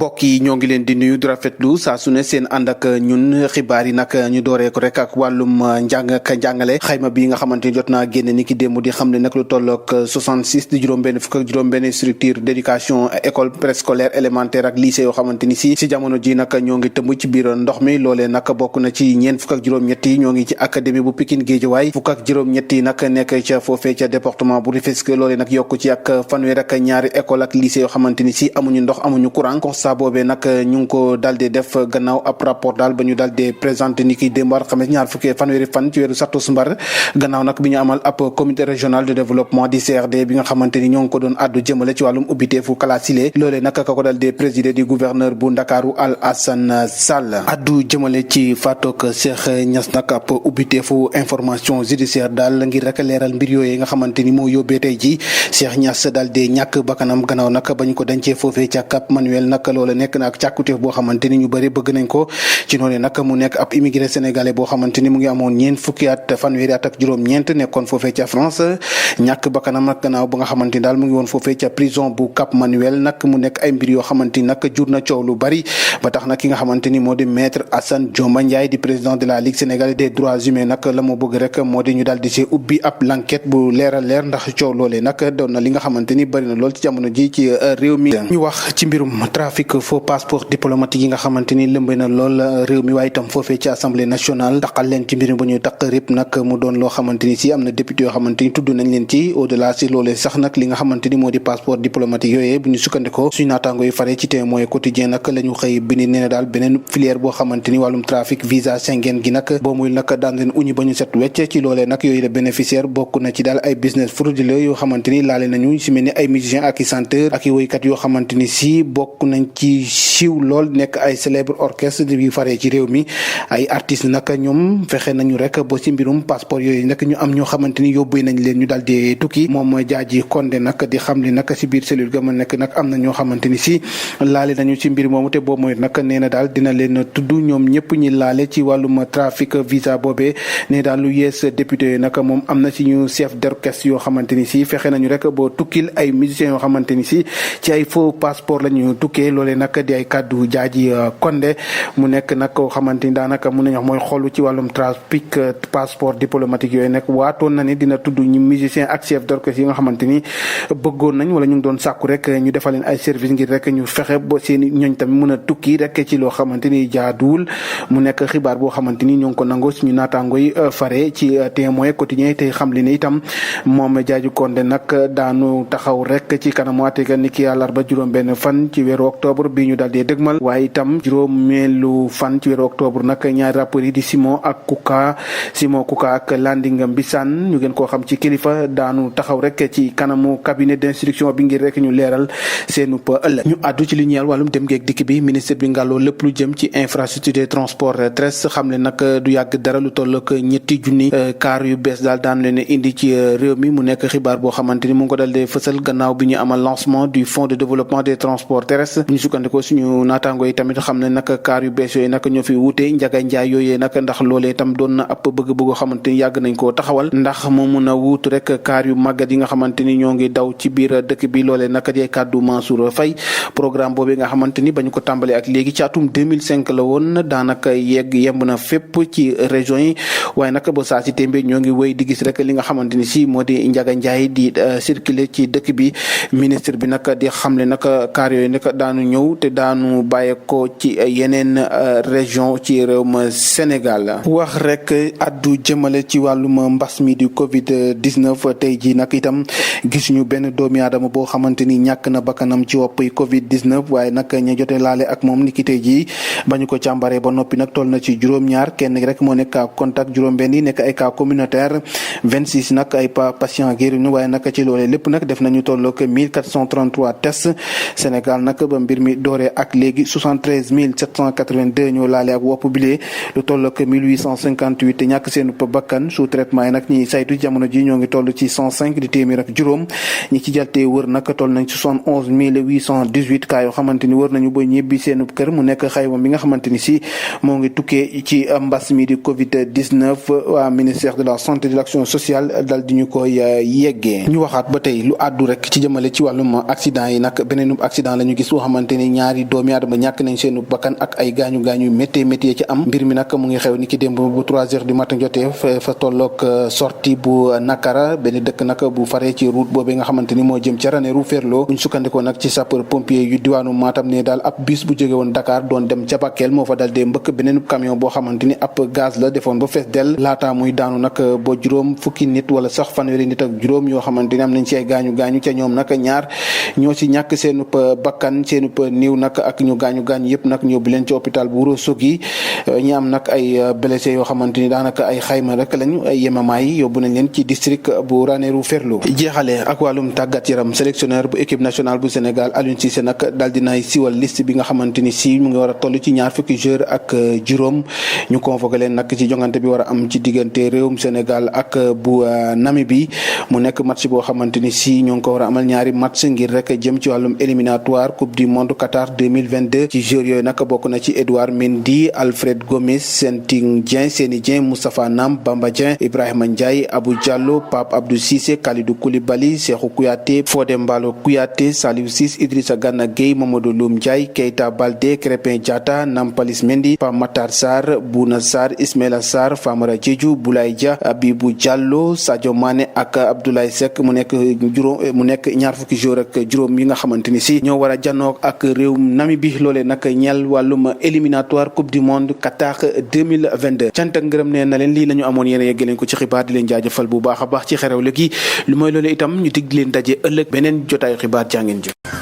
mbokk yi ñoo ngi leen di nuyu di rafetlu saa su ne seen ànd ak ñun xibaar yi nag ñu dooree ko rek ak wàllum njàng ak njàngale xayma bi nga xamante ni jot naa génne ni ki démb di xam ne nag lu tollook 66 di juróom-benn fukk ak juróom-benn structure d'éducation école préscolaire élémentaire ak lycée yoo xamante ni si jamono ji nag ñoo ngi tëmb ci biir ndox mi loolee nag bokk na ci ñeent fukk ak juróom-ñett yi ñoo ngi ci académie bu Pikine Guédiawaye fukk ak juróom-ñett yi nag nekk ca foofee ca département bu Rufisque loolee nag yokk ci ak fanweer ak ñaari école ak lycée yoo xamante ni si amuñu ndox amuñu courant constat boobee nag ñu ngi ko daal di def gannaaw ab rapport daal ba ñu daal di présenté ni ki démb alxames ñaar fukki fanweeri fan ci weeru Satumbar gannaaw nag bi ñu amal ab comité régional de développement di CRD bi nga xamante ni ñoo ngi ko doon addu jëmale ci wàllum ubbiteefu classe yi loolee nag ka ko daal di présider di gouverneur bu Ndakaaru Alassane Sall addu jëmale ci faatook Cheikh Niass nag ab ubbiteefu information judiciaire daal ngir rek leeral mbir yooyu nga xamante ni moo yóbbee tey ji Cheikh Niass daal di ñàkk bakkanam gannaaw nag ba ñu ko dencee foofee ca Cap Manuel nag loola nekk na ak càkkutéef boo xamante ni ñu bëri bëgg nañ ko ci noonu nag mu nekk ab immigré sénégalais boo xamante ni mu ngi amoon ñeent fukki at fanweeri at ak juróom-ñeent nekkoon foofee ca France ñàkk bakkanam nag gannaaw ba nga xamante ni daal mu ngi woon foofee ca prison bu Cap Manuel nag mu nekk ay mbir yoo xamante ni nag jur na coow lu bari ba tax nag ki nga xamante ni moo di maître Assane Dioma Ndiaye di président de la Ligue sénégalaise des droits humains nag la mu bëgg rek moo di ñu daal di ci ubbi ab l'enquête bu leeral leer ndax coow loolee nag doon na li nga xamante ni bëri na lool ci jamono ji ci réew mi ñu wax ci mbirum trafic faux passeport diplomatique yi nga xamante ni lëmbe na lool réew mi waaye itam foofee ci assemblée nationale taqal leen ci mbirum ba ñuy taq rip nag mu doon loo xamante ni si am na député yoo xamante ni tudd nañ leen ci au delà si loolee sax nag li nga xamante ni moo di passeport diplomatique yooyee bu ñu sukkandikoo suñu naataango yi faree ci Témoin quotidien nag la ñu xëy bi ni nee na daal beneen filière boo xamante ni wàllum trafic visa Schengen gi nag boo muy nag daan leen uñi ba ñu set wecc ci loolee nag yooyu la bénéficiaire bokk na ci daal ay business frauduleux yoo xamante ni laale nañu si mel ni ay musiciens ak i chanteurs ak i woykat yoo xamante ni si bokk nañ ci siiw lool nekk ay célèbre orchestre yu faree ci réew mi ay artistes nag ñoom fexe nañu rek ba ci mbirum passeport yooyu nag ñu am ñoo xamante ni yóbbu nañ leen ñu daal di tukki moom mooy Jaaji Condé nag di xam li nag si biir cellule ga ma nekk nag am na ñoo xamante ni si laale nañu ci mbir moomu te boobu mooy nag nee na daal dina leen tudd ñoom ñëpp ñi laale ci wàllum trafic visa boobee ne daal lu yees député yooyu nag moom am na ci ñu chef d'orchestre yoo xamante ni si fexe nañu rek boo tukkil ay musiciens yoo xamante ni si ci ay faux passeport la ñu tukkee loolee nag di ay kàddu Jaaji Condé mu nekk nag koo xamante ni daanaka mun nañu wax mooy xolu ci wàllum trafic passeport diplomatique yooyu nag waatoon na ni dina tudd ñu musicien ak chef d'orchestre yi nga xamante ni bëggoon nañ wala ñu ngi doon sàkku rek ñu defal leen ay service ngir rek ñu fexe ba seen ñooñ tamit mën a tukki rek ci loo xamante ni jaaduwul mu nekk xibaar boo xamante ni ñoo ngi ko nangoo suñu naataango yi fare ci Témoin quotidien te xam li ne itam moom Jaaji Condé nag daanu taxaw rek ci kanamu àttekat ni ki àllarba juróom-benn fan ci weeru octobre bi ñu daal di dëgmal waaye itam juróomeelu fan ci weeru octobre nag ñaari rappeurs yi di Simon Kuka ak Landing Mbissane ñu gën koo xam ci kilifa daanu taxaw rek ci kanamu cabinet d'instruction bi ngir rek ñu leeral seenu ëllëg ñu àddu ci li ñeel wàllum dem geeg dikk bi ministre bi ngàlloo lépp lu jëm ci infrastructure de transport terrestre xam ne nag du yàgg dara lu toll ak ñetti junni car yu bees daal daan leen indi ci réew mi mu nekk xibaar boo xamante ni mu ngi ko dal di fësal gannaaw bi ñu amal lancement du fonds de développement des transports terrestres bu ñu sukkandikoo suñu naataango yi tamit xam ne nag car yu bees yooyu nag ñoo fi wuute njaga njaay yooyee nag ndax loolee itam doon na ab bëgg-bëgg xamante ni yàgg nañ koo taxawal ndax mu mun a wuutu rek car yu màggat yi nga xamante ni ñoo ngi daw ci biir dëkk bi loolee nag di kàddu Mansour Faye programme boobee nga xamante ni ba ñu ko tàmbalee ak léegi ci atum 2005 la woon daanaka yemb na fépp ci région yi waaye nag ba saa si témbee ñoo ngi wéy di gis rek li nga xamante ni si moo di njaga njaay di circuler ci dëkk bi ministre bi nag di xamle nag car yooyu nag daanu ñëw te daanu bàyyeekoo ci yeneen région ci réewum Sénégal wax rek addu jëmale ci wàllum mbas mi di Covid 19 tey ji nag itam gisuñu benn doomi aadama boo xamante ni ñàkk na bakkanam ci wopp Covid 19 waaye nag ña jote laale ak moom ni ki tey jii ba ñu ko càmbaree ba noppi nag toll na ci juróom-ñaar kenn rek moo nekk cas contact juróom-benn yi nekk ay cas communautaire 26 nag ay patient guéri waaye nag ci loolee lépp nag def nañu tollook 1433 tests Sénégal nag ba mbir mi dooree ak léegi 73 782 ñoo laale ak wopp bile lu tollook 1858 ñàkk seen bakkan sous traitement yi nag ñi saytu jamono ji ñoo ngi toll ci 105 di téeméer ak juróom ñi ci jaltee wër nag toll nañ 71 818 cas yoo xamante ni wër nañu ba ñibbi seen kër mu nekk xayma bi nga xamante ni si moo ngi tukkee ci mbas mi di Covid 19 waa ministère de la santé et de l'action sociale dal di ñu koy yeggee ñu waxaat ba tey lu àddu rek ci jëmale ci wàllum accident yi nag beneen accident la ñu gis boo xamante xamante ni ñaari doomi aadama ñàkk nañ seenu bakkan ak ay gaañu-gaañu métti métti ci am. mbir mi nag mu ngi xew ni ki démb bu 3 heures du matin jotee fa tolloog sortie bu Nakara benn dëkk nag bu faree ci route boobu nga xamante ni moo jëm ca Ranérou Ferlo. buñ sukkandikoo nag ci sapeur pompier yu diwaanu Matam ne daal ab bus bu jóge woon Dakar doon dem ca Bakel moo fa dal dee mbëkk beneen camion boo xamante ni ab gaz la defoon ba fees del laata muy daanu nag ba juróom fukki nit wala sax fanweeri nit ak juróom yoo xamante ni am nañ ci ay gaañu-gaañu ca ñoom nag ñaar ñoo ci ñàkk seenub bakkan seenub niiw nag ak ñu gaañu-gaañu yëpp nag ñóbbu leen ci hôpital bu Ourossogui ñi am nag ay blessé yoo xamante ni daanaka ay xayma rek lañu ay yemamaay yóbbu nañ leen ci district bu Ranérou Ferlo. jeexale ak wàllum tàggat yaram sélectionneur bu équipe nationale bu Sénégal Aliou Cissé nag daal dinaay siwal liste bi nga xamante ni si mu ngi war a toll ci ñaar fukki joueur ak juróom ñu convoqué leen nag ci jongante bi war a am ci diggante réewum Sénégal ak bu Namibie mu nekk match boo xamante ni si ñoo ngi ko war a amal ñaari match ngir rek jëm ci wàllum éliminatoire coupe du monde Qatar 2022 ci joueurs yooyu nag bokk na ci Edouard Mendy Alfred Gomis Senting Dieng Seny Dieng Moustapha Nam Bamba Dieng Ibrahima Ndiaye Abou Diallo Pape Abdou Cissé Kalidou Koulibaly Cheikhou Kouyaté Fodé Mballo Kouyaté Saliou Ciss Idrissa Gana Gueye Mamadou Loum Ndiaye Keita Baldé Krépin Diatta Nampalys Mendy Pape Matar Sarr Bouna Sarr Ismaïla Sarr Famara Diédhiou Boulaye Dia Abibou Diallo Sadio Mané ak Abdoulaye Seck mu nekk ñaar fukki jour ak juróom yi nga xamante ni si ñoo war a janook ak réewum Namibie loolee nag ñeel wàllum éliminatoire coupe du monde Qatar 2022 cant ak ngërëm nee na leen lii la ñu amoon yéen a yegg leen ko ci xibaar di leen jaajëfal bu baax a baax ci xerewle gi lu mooy loolu itam ñu dig leen daje ëllëg beneen jotaayu xibaar jàngeen jëf